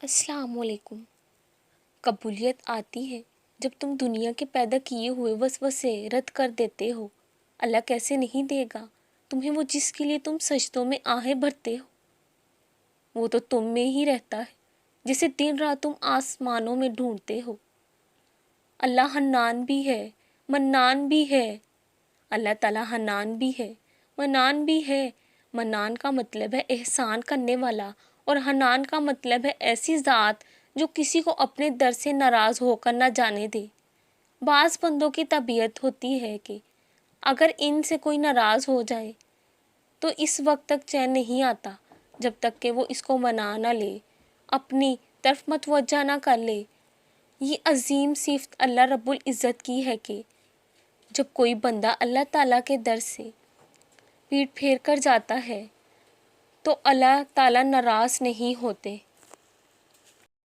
السلام علیکم۔ قبولیت آتی ہے جب تم دنیا کے پیدا کیے ہوئے وسوسے رد کر دیتے ہو۔ اللہ کیسے نہیں دے گا تمہیں وہ جس کے لیے تم سجدوں میں آہیں بھرتے ہو۔ وہ تو تم میں ہی رہتا ہے جسے دن رات تم آسمانوں میں ڈھونڈتے ہو۔ اللہ حنان بھی ہے، منان بھی ہے۔ اللہ تعالیٰ حنان بھی ہے، منان بھی ہے۔ منان کا مطلب ہے احسان کرنے والا، اور حنان کا مطلب ہے ایسی ذات جو کسی کو اپنے در سے ناراض ہو کر نہ جانے دے۔ بعض بندوں کی طبیعت ہوتی ہے کہ اگر ان سے کوئی ناراض ہو جائے تو اس وقت تک چین نہیں آتا جب تک کہ وہ اس کو منا نہ لے، اپنی طرف متوجہ نہ کر لے۔ یہ عظیم صفت اللہ رب العزت کی ہے کہ جب کوئی بندہ اللہ تعالیٰ کے در سے پیٹھ پھیر کر جاتا ہے تو اللہ تعالیٰ ناراض نہیں ہوتے۔